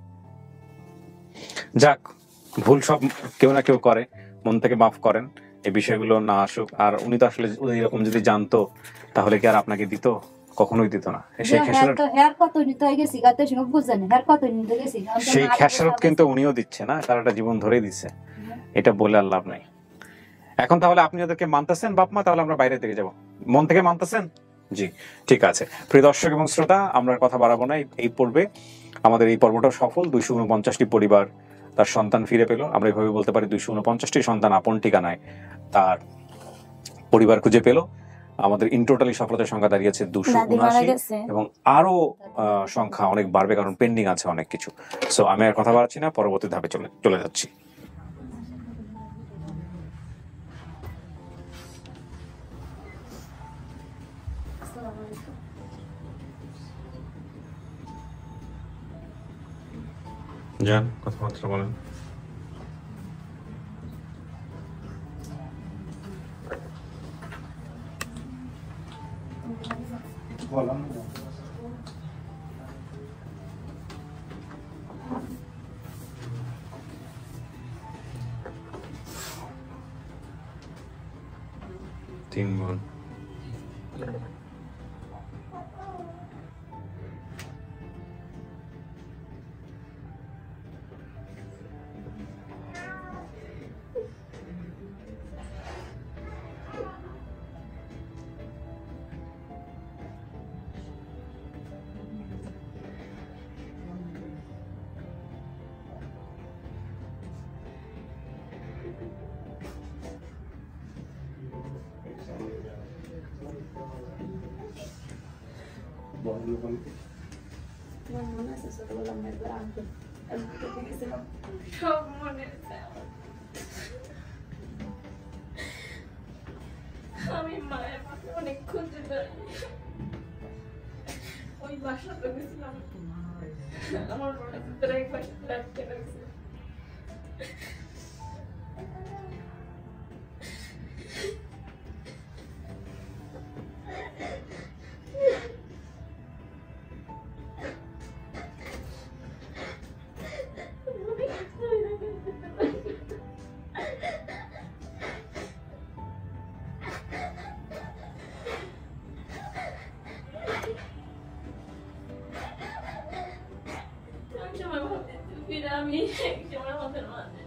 যাক, ভুল সব কেউ না কেউ করে, মন থেকে মাফ করেন, এই বিষয়গুলো না আসুক। আর উনি তো আসলে এরকম যদি জানতো তাহলে কি আর আপনাকে দিত? কখনোই দিত না। সেই খেসারত কিন্তু উনিও দিচ্ছে না, তারা জীবন ধরেই দিচ্ছে, এটা বলে আর লাভ নাই। এখন তাহলে আপনি ওদেরকে মানতেছেন বাপ মা? তাহলে আমরা বাইরে থেকে যাবো, মন থেকে মানতেছেন? জি, ঠিক আছে। প্রিয় দর্শক এবং শ্রোতা, আমরা কথা বাড়াবো না। এই পর্বে আমাদের এই পর্বটা সফল। 249টি পরিবার তার সন্তান ফিরে পেল। আমরা এইভাবে বলতে পারি 249টি সন্তান আপন ঠিকানায় তার পরিবার খুঁজে পেল। আমাদের ইন টোটালি সফলতার সংখ্যা দাঁড়িয়েছে 279 এবং আরো সংখ্যা অনেক বাড়বে, কারণ পেন্ডিং আছে অনেক কিছু। সো আমি আর কথা বাড়াচ্ছি না, পরবর্তী ধাপে চলে যাচ্ছি। যান, কথাবার্তা বলেন। তিন বোন। সব মনে আছে আমার। আমি মায়ের পাশে অনেক খুঁজে বেড়াই। ওই বাসাতে গেছিলাম, আমার মনে হচ্ছে এক বাসা রাখতে লাগছে। আমি একসময় আমাদের মাঝে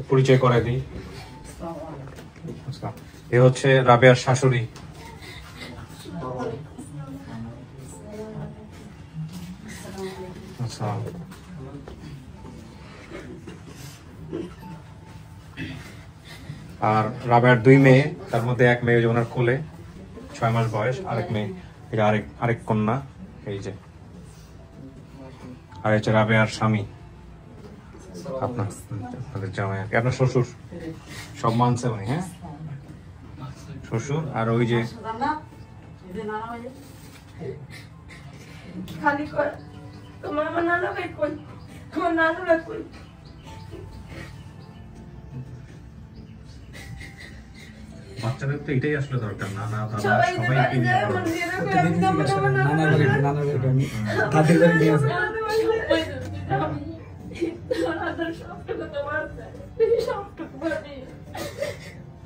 পরিচয় করে দিই। এ হচ্ছে রাবেয়ার শাশুড়ি। আচ্ছা, আর রাবেয়ার 2 মেয়ে, তার মধ্যে এক মেয়ে ওনার কোলে, 6 মাস বয়স। আরেক মেয়ে, এটা আরেক কন্যা, এই যে। আর হচ্ছে রাবেয়ার স্বামী, আপনাদের জামাই, আপনার শ্বশুর। সব মানছে উনি, হ্যাঁ, শ্বশুর। আর ওই যে খালি কর তোমার আমার নানা ভাই কই, তোমার নানুরা কই? বাচ্চাদের তো এটাই আসলে দরকার, নানা দাদা সবাই সবাইকে নিয়ে বড়।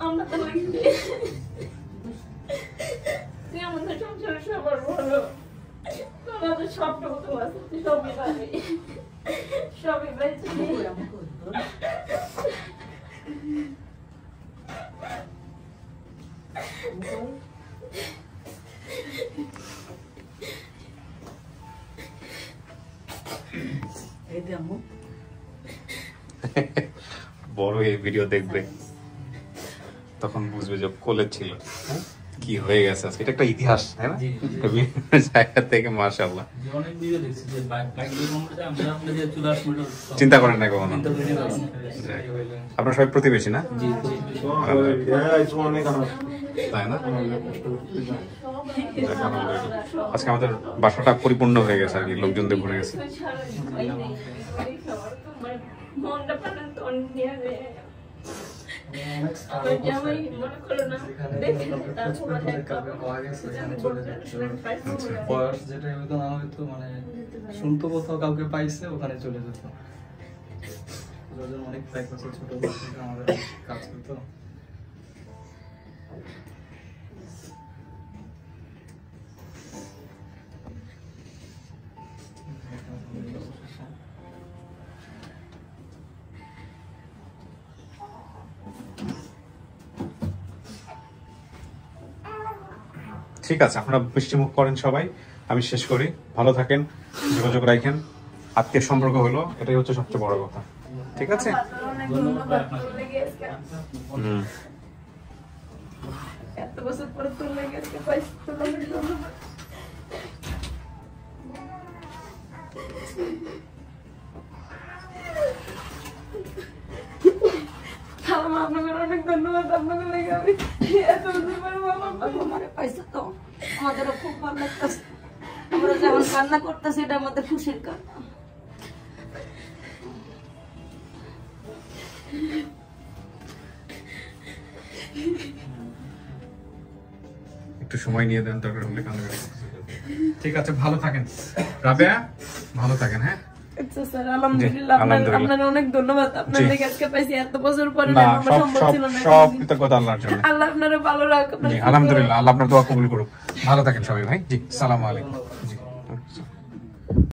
আমরা তো আমাদের সংসারে সবার বলো, তোমাদের সবটুকু তো আছে, সবই পাবি, সবই পাইছি। বড় এই ভিডিও দেখবে, তখন বুঝবে যে কোলে ছিল, কি হয়ে গেছে। এটা একটা ইতিহাস, তাই না? জায়গা থেকে মাশাআল্লাহ। চিন্তা করেন না কখনো। আপনারা সবাই প্রতিবেশী না? তাই না? আজকে আমাদের বাসাটা পরিপূর্ণ হয়ে গেছে আর কি, লোকজনদের ভরে গেছে। বয়স যেটা হইতো না হইতো, মানে শুনতো কোথাও কাউকে পাইছে, ওখানে চলে যেত। অনেক ছোট আমাদের কাজ করতো। ঠিক আছে, আপনারা মিষ্টি মুখ করেন সবাই, আমি শেষ করি। ভালো থাকেন, যোগাযোগ রাখেন, আত্মীয় সম্পর্ক হলো, এটাই হচ্ছে সবচেয়ে বড় কথা। ঠিক আছে? অনেক ধন্যবাদ তোর লেগে আজকে। হুম। এত বছর পরে তোর লেগে আজকে পাইছি, তোর অনেক ধন্যবাদ। আপনাকে অনেক ধন্যবাদ, আপনাকে লেগে আমি এত বছর পরে আমারে পাইছো তো, আমাদেরও খুব ভালো লাগতেছে। আমরা যেমন কান্না করতেছি, এটা আমাদের খুশির কান্না। একটু সময় নিয়ে দেন, দরকার হলে কান্নাকাটি করতে। ঠিক আছে, ভালো থাকেন রাবেয়া, ভালো থাকেন। হ্যাঁ আচ্ছা স্যার, আলহামদুলিল্লাহ, আপনার অনেক ধন্যবাদ। আপনার লেগে আজকে পাইছি, এত বছর পরে না, আমার সম্ভব ছিল না। সব কৃতজ্ঞতা আল্লাহর জন্য। আল্লাহ আপনারা ভালো রাখ। আলহামদুলিল্লাহ, আল্লাহ আপনার দোয়া কবুল করুক। ভালো থাকেন সবাই ভাই। জি, সালাম আলাইকুম। জি।